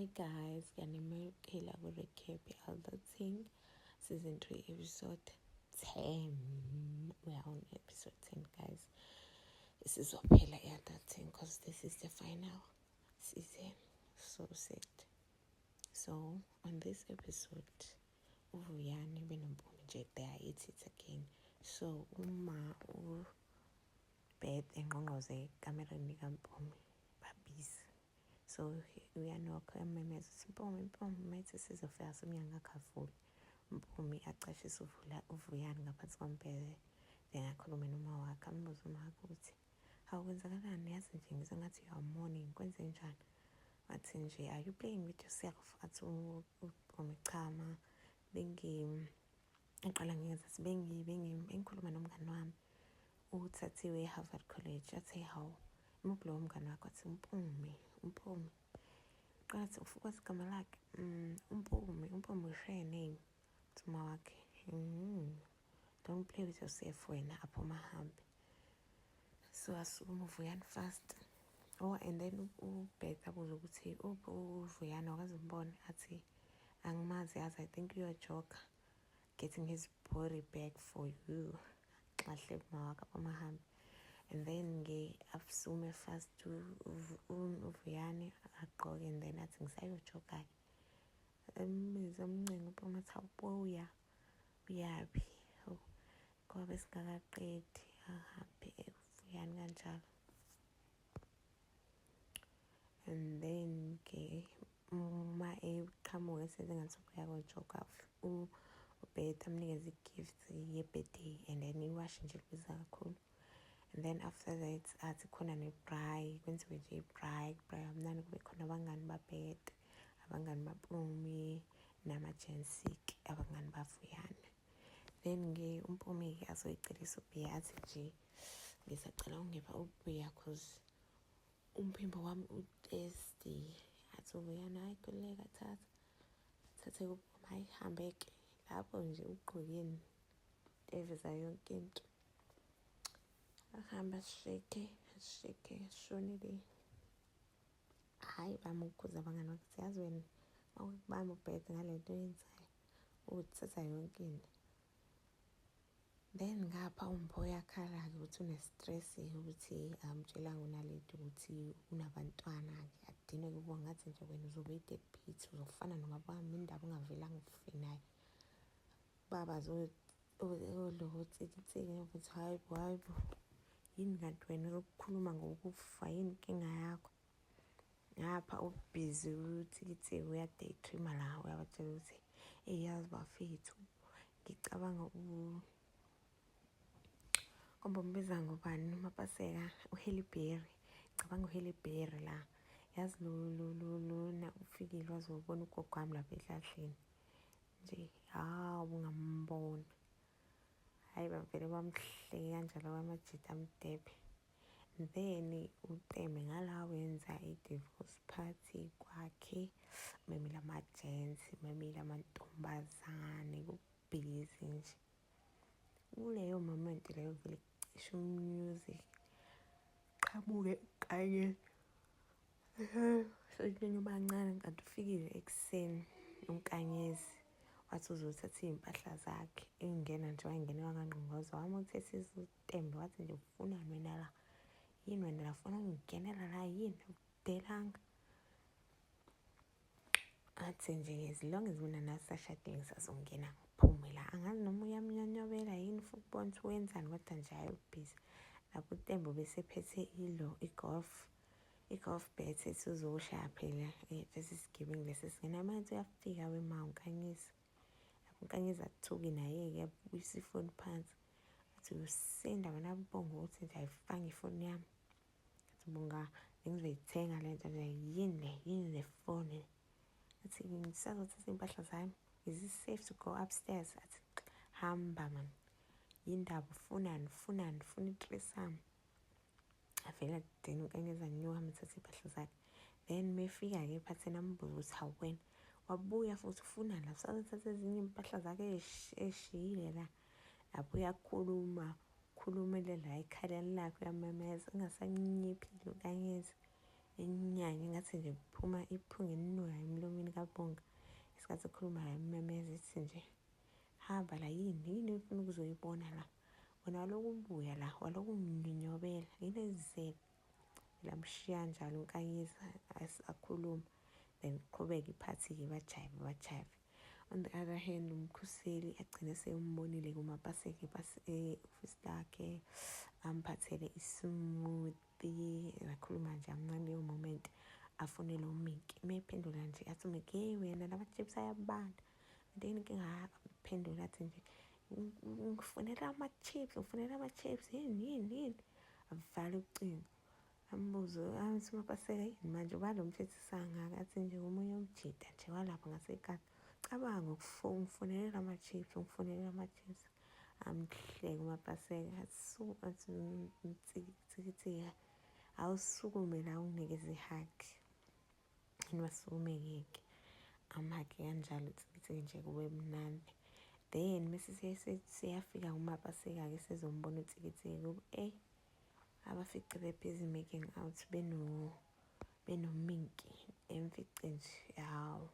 Hi guys, ngiyanimukela ku-recap Elder Thing Season 3 episode 10. We are on episode 10 guys. This is Opela Elder Thing because this is the final season. So sad. So on this episode, uVuyani benoMpumi nje they are at it again. So Beth engqongqoze kamereni kaMpumi babhizi. So uyanokho ememeza ukuthi Mpumi methi sizofika somnyanga kavuli. Mpumi acashisa uVuyani ngaphansi kombhede engakhuluma noma wakhe ambuza uma wakhe ukuthi awukwenzakalani yazi nje ngizwe ngathi you are mourning kwenze njani wathi nje are you playing with yourself athi uMpumi chama ngiqala ngenza bengikhuluma nomngani wami uthathiwe eHarvard College athi hawu imuphi lowo mngani wakho athi Mpumi qathi ufukwazi igama lakhe Mpumi share name thuma wakhe don't play with yourself wena aphuma hambe so asukuma uVuyani fast and then uBeth abuza ukuthi uVuyani akazi umbone athi angimazi yazi I think you're a joker getting his body back for you xahle mawakhe aphuma hambe. And then asume fast uVuyani agqoke and then athi ngisayojoga emizwa umncingo uphuma athi awubuya uyaphi kwabe singakaqedi ahambe uVuyani kanjalo. And then uma eqhamuka esengathi uyakojoga uBeth amnikeza i-gift ye-birthday and then iwashi nje libiza kakhulu. And then after that athi khona ne-braai kwenziwe nje i-braai amnandi kube khona abangani baBeth abangani baMpumi nama-Jensik abangani baVuyani. Then uMpumi azoyicelisa ubhiya athi nje ngisacela ungipha ubhiya cause umphimbo wami u-thirsty athi uVuyani hayi khululeka thathe kuMpumi hayi hambeke lapho nje ugqokeni eveza yonke into ahamba asheke shonile hayi bamukhuza abangani bakhe yazi wena mawukubamba uBeth ngalento oyenzayo uthatha yonke into. Then ngapha uMpho yakhala-ke ukuthi une-stress ukuthi amtshelanga unalento ukuthi unabantwana-ke adinwe kubo ngathi nje wena uzobe uyi-deadbeat uzofana nobaba wami indaba ungavelanga ufinayo baba olotsiki ukuthi hayi bo yini kanti wena ukukhuluma ngokufa yini inkinga yakho ngapha ubhizi uthikithi uya-daydream la uyabatshela ukuthi yazi bafethu ngicabanga ombiza ngobani uMapaseka uHalle Berry ngicabanga uHalle Berry la yazi lona ufikile wazobona ugogo wami lapha ehlahleni nje hawu ngambona hayi bavele bamhleke kanjalo kwamajita amdebe. Then uTeme ngala wenza i-divorce party kwakhe memile ama-gents memile amantombazane kubhizi nje kuleyo moment leyo vele cishe umusic qhamuke kanye sokuthi ubancane kanti ufikile ekuseni uNkanyezi wathi uzothatha iy'mpahla zakhe ingena nje wayingenelwa kangqongoza wamuthethe uTembe wathi nje ufunani wena la yini wena la funa ungingenela la yini udelanga athi nje as long as mina nasashadile ngisazongena ngiphume la angazi noma uyamnyanyobela yini futhi ukubona ukuthi wenzani kodwa nje hayi ubhizi lapho uTembe besephethe i-golf bet ethi uzoshaya phela lesi sigebengu lesi singena manje uyafika wema uNkanyezi uNkanyezi athuki naye-ke yabuyisa ifoni phansi athi usinda wena Bongo uthi nje ayifanga ifoni yami athi Bonga bengizoyithenga le nto yini le foni athi ngisazothatha iy'mpahla zami is it safe to go upstairs athi hamba man yindaba ufunani ufuna i-threesome avela then uNkanyezi anyuka amethatha iy'mpahla zakhe. Then mefika-ke ephathini ambuza ukuthi hawu wena wabuya futhi ufunani lapho usazothatha ezinye iy'mpahla zakhe eshiyile la lapho uyakhulumele la ekhaleni lakhe uyamemeza engasanyiphile uNkanyezi enyanya engathi nje iphunga enuka uyaphunga. Isikhathi ekhuluma la imemeza ithi nje hamba la, yini ufuna ukuzoyibona la, wena waloku ubuya la, waloku unginyobela, yini ezizele. Lamshiya njalo unkanyisa akhuluma, then qhubeka iphathi-ke bajayive. On the other hand, umkhuseli agcine sembonile kumapaseke ofisi lakhe, amphathele ismoothie, akhuluma nje amncane leyo moment, afonele uMiki. Mayephendula nje athi uMiki, hey wena lama chips ayabanda. Then inkinga aphendula athi nje ngifunela ama-chips, yini. Avala ucingo. Ambuzo athi umapaseka, yini manje ubalo mthetho sangaka? Athi nje umunye umjida nje walapha ngasekhaya. Cabanga ngifunele ama-chips. Amhleka umapaseka athi mtsikitsika, awusukume la unginikeze ihagi. Yini wasukume-ke amhagi kanjalo tsikitsiki nje kube mnandi. Then mese siyafika kumapaseka-ke sezombona utsikitsiki kube abafice bebhizi making out benominki emfice nje, hawu.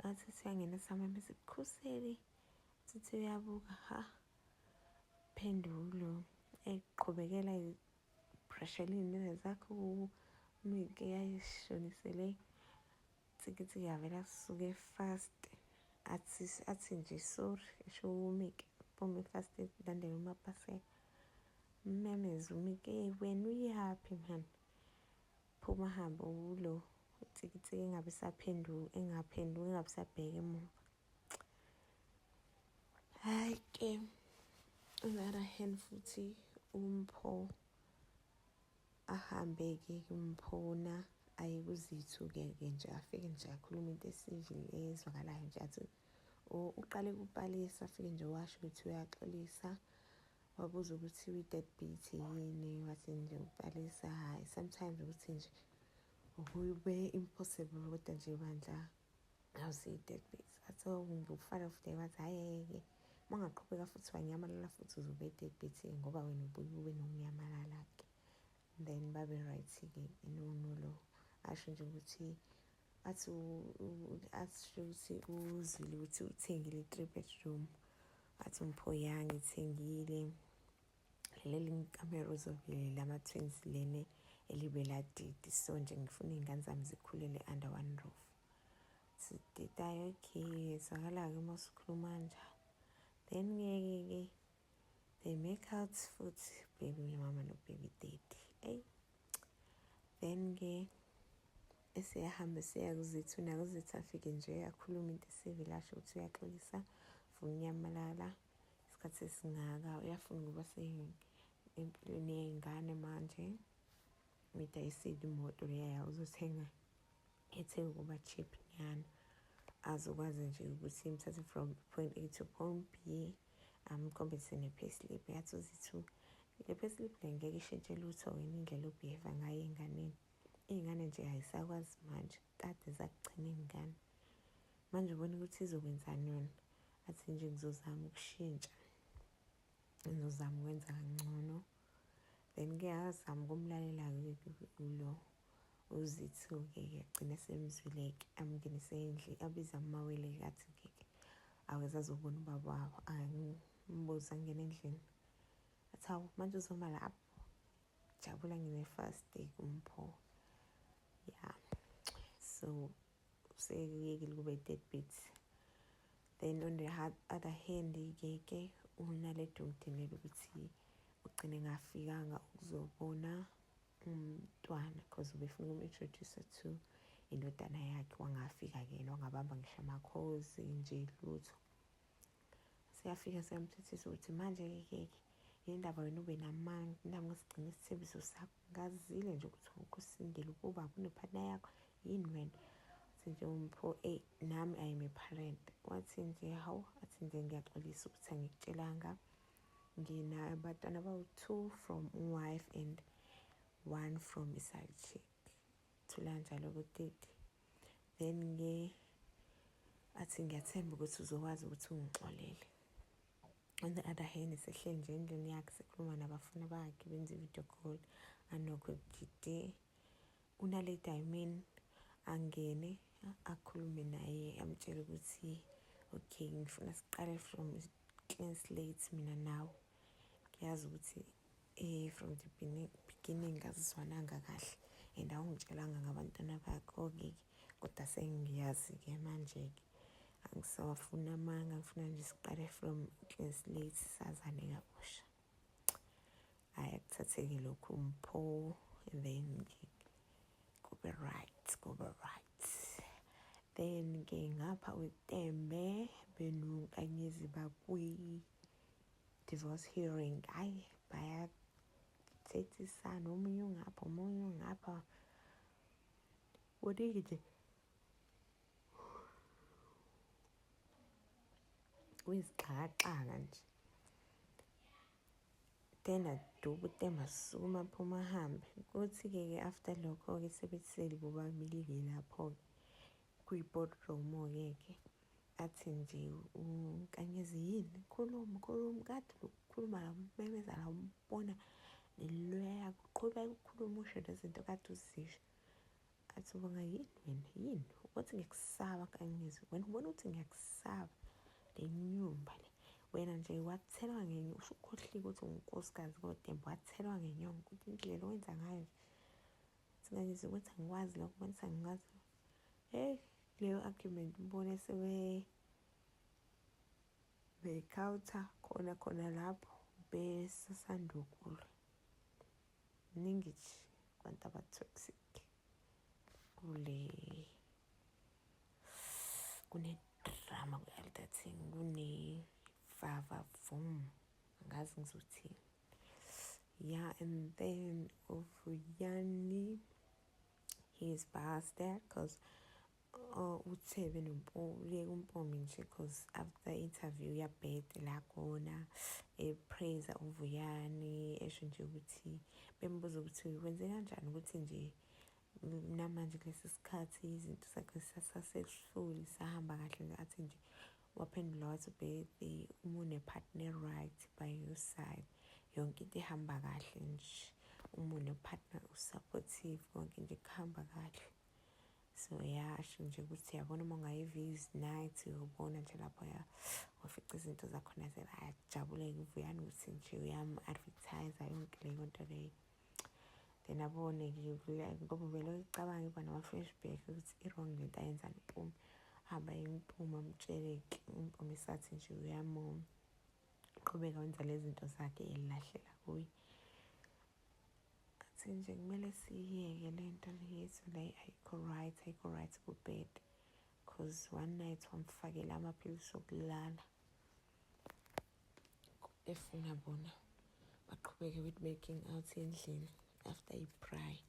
Athi siyangena samame sibukhuseli, sithi uyabuka phendulo eqhubekela ibrashelini zakho uMiki yayishonisele tsikitsiki yavela suke fast. Athi nje sorry, esho uMiki phume fast landela umapaseka. Mmemeza uMiki, wena uyaphi mani? Phuma hamba ulo tsikitsiki engaphenduki sabheka emuva. Hhayi-ke on the other hand futhi uMpho ahambe-ke kumphona aye kuZithu-ke nje afike nje akhuluma into esivile ezwakalayo nje athi uqale kupalisa, afike nje washo ukuthi uyaxolisa. Wabuza ukuthi i-deadbeat yini, wathi nje upalisa hhayi sometimes ukuthi nje ukube impossible kodwa nje bandla awusiyi-deadbeat. Athi ngufana of the day, wathi hhayi-ke uma ungaqhubeka futhi wanyamalala futhi uzobe deadbeat ngoba wena ubuye ube nokunyamalala-ke. Then babe right-ke lo asho nje ukuthi asho ukuthi uzwile ukuthi uthengile i-3 bedroom. Athi Mpho ya ngithengile leli kamero zovile lama-twins lene elibe ladidi, so nje ngifuna iy'ngane zami zikhulele under one roof. Siditayo okay, ezwakala-ke uma usukhuluma kanjalo. Then ngeke-ke they make out futhi baby mama no baby daddy. Then-ke eseyahamba seya kuZithu, nakuZithu afike nje akhuluma into esivile, asho ukuthi uyaxolisa for unyamalala isikhathi esingaka, uyafuna ukuba empilweni yey'ngane manje. Ngidayisile imoto leya uzothenga ethenge ukuba cheap nyana, azokwazi nje ukuthi imthathe from point A to point B, amkhombise ne-payslip. Yathi uZithu le payslip le ngeke ishintshe lutho wena indlela obehave ngayo ey'nganeni. Iy'ngane nje ayisakwazi manje, kade zakugcina iy'ngane manje ubona ukuthi izokwenzani yona. Athi nje ngizozama ukushintsha, ngizozama ukwenza kangcono. Then-ke azama ukumlalela-ke lo uZithu-ke agcine semzwile-ke amngenise endlini, abiza amawele-ke athi-ke aweza azobona ubaba wabo. Angimbuza angene endlini athi hawu manje uzoma lapho, jabula ngine-first day kuMpho. Yeah, so sekuyekile kube i-deadbeat. Then on the other hand-ke unale dongidinela ukuthi ugcine ngafikanga ukuzobona umntwana because ubefuna ukum-introduce to indodana yakhe. Wangafika-ke yena, wangabamba ngisho amakhozi nje lutho. Siyafika siyamthethisa ukuthi manje-ke indaba wena ube namanga, indaba ngasigcina isithembiso sakho, ngazile nje ukuthi ukusindile ukuba kunephana yakho yini wena. Athi nje uMpho nami I am a parent. Wathi nje hawu, athi nje ngiyaxolisa ukuthi angikutshelanga, nginabatwana abawu-2 from wife and 1 from i-side chick. Thula kanjalo kuteti. Then-ke athi ngiyathemba ukuthi uzokwazi ukuthi ungixolele. On the other hand, sehleli nje endlini yakhe sekhuluma nabafana bakhe, benza i-video call, anokho jide unale Diamond angene akhulume naye ngimtshela ukuthi okay ngifuna siqale from clean slate mina nawe. Ngiyazi ukuthi from the beginning azizwananga kahle and awungitshelanga ngabantwana bakho-ke kodwa sengiyazi-ke manje-ke angisawafuna amanga, ngifuna nje siqale from clean slate sazane kabusha. Hhayi akuthatheke lokhu Mpho and then kube right. Then-ke ngapha kweTembe benonkanyezi bakwi-divorce hearing. Hhayi bayathethisana, omunye ungapha kuningi nje kuyisixakaxaka nje. Then adube uTembe asukuma aphuma ahambe. Kuthi-ke after lokho-ke sebethi selibobabili-ke lapho-ke kwi-boardroom-ke athi nje uNkanyezi yini khuluma kade lokukhuluma la memeza la umbona nelweya kuqhubeka ukukhuluma usho lezinto kade uzisho. Athi ubonga yini uthi ngiyakusaba Nkanyezi, wena ubona ukuthi ngiyakusaba le nyumba le. Wena nje wathelwa usukhohlile ukuthi unkosikazi koTembe, wathelwa ngenyongo ukuthi indlela owenza ngayo Nkanyezi ukuthi angikwazi lokho, ubonisa angikwazi. Leyo argument ubone bekhawutha khona lapho besasandukulwe. Ningi nje abantu aba-toxic kune-drama kwi-Aldating, kune-vavavoom, angazi ngizothini. Yeah, and then uVuyani, he is biased there because uThebe uMpomi nje because after interview yabhede la khona praise uVuyani esho nje ukuthi bembuza ukuthi wenze kanjani ukuthi nje namanje kulesi sikhathi izinto zakhe sasehluli sahamba kahle. Athi nje waphendula wathi uBhetty uma une-partner right by your side yonke into ihamba kahle nje, uma une-partner usupportive konke nje kuhamba kahle. So yasho nje ukuthi yabona uma ungayiva izinight uyobona nje lapho wafica izinto zakhona ziyajabuleka uVuyani ukuthi nje uyam-advertise yonke leyo nto leyo. Then abone-ke ngoba vele uyicabanga iba nama-flashback ukuthi i-wrong lento ayenza noMpumi. Hamba uMpumi amtshele-ke uMpumi esathi nje uqhubeka wenza lezi zinto zakhe elahlela kuye. Athi nje kumele siyiyeke le nto yethu le ayikho right kuBhetty because one night wamfakela amaphilisi okulala efuna bona baqhubeke with making out endlini after i-braai.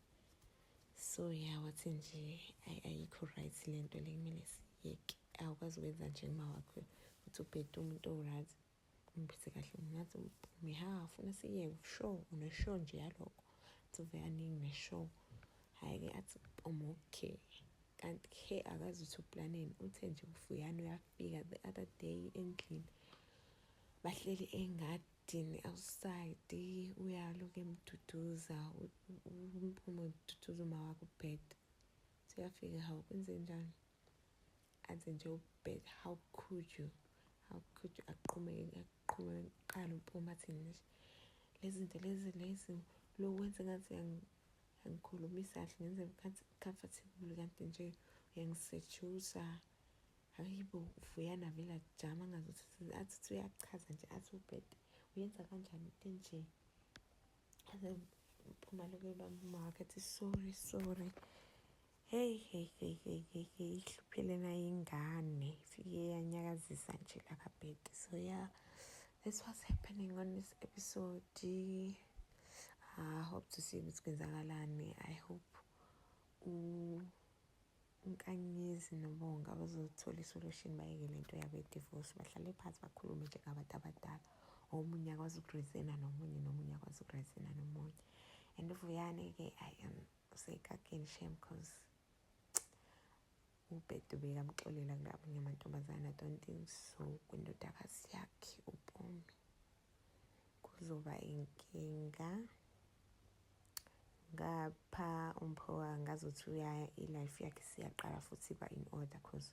So yeah, wathi nje ayikho right le nto le kumele siyeke. Awukwazi ukwenza nje uma wakho uthi uBhetty umuntu o-right umphethe kahle. Ngathi Mpumi afuna siyeke, sure une-show nje yalokho. Athi uVuyani ngine-show. Hhayi-ke athi Mpumi okay, kanti-ke akazi ukuthi uplaneni. Uthe nje uVuyani uyafika the other day endlini bahleli engadini outside, uyaloku emduduza uMpumi ududuza uma wakho uBhetty. Uyafika, hawu kwenze njani? Athi nje uBhetty how could you aqhumeke qala uMpumi athi nje lezi zinto lezi lo wenze ngathi angikhulumisa kahle, ngenze comfortable kanti nje uyangisedusa. Hayibo uVuyani avele ajama angazuthi athi uyachaza nje athi uBhetty uyenza kanjani into enje. Aze uMpumi aloku ebamba uma wakhe athi sorry. Hey ihluphile nayo ingane ifike yanyakazisa nje la kaBhetty. So yeah, that's what's happening on this episode. I hope to see ukuthi kwenzakalani. I hope uNkanyezi noBonga bazothola isolution bayeke lento yabo ye-divorce, bahlale phansi bakhulume njengabantu abadala. Omunye akwazi ukureasona nomunye akwazi ukureasona nomunye. And uVuyani-ke usekakeni shame because uBhetty bekamxolela kulabanye amantombazane. I don't think so kwindodakazi yakhe uMpumi kuzoba inkinga. Ngapha uMpho angazuthi i-life yakhe siyaqala futhi iba in order because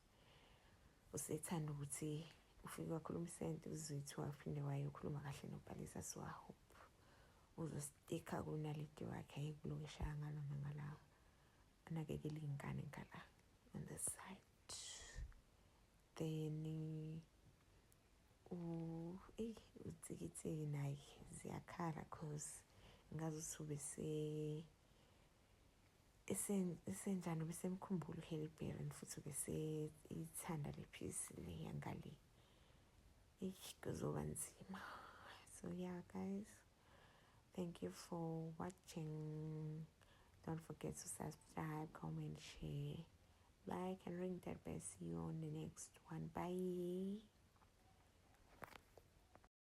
usethanda ukuthi ufike wakhuluma isenti uzithiwa waphinde wayokhuluma kahle nobhalisa, so I hope uzostika kunaledi wakhe ayikulokishaya ngalo nangalawa, anakekele iy'ngane ngala on the side. Then utsikitsiki naye ziyakhala cause ngazi ukuthi esenjani ubesemkhumbula uHalle Berry and futhi ubeseyithanda le piece le yangale. Kuzoba nzima. So yeah guys, thank you for watching. Don't forget to subscribe, comment, share, like and ring that bell. See you on the next one. Bye.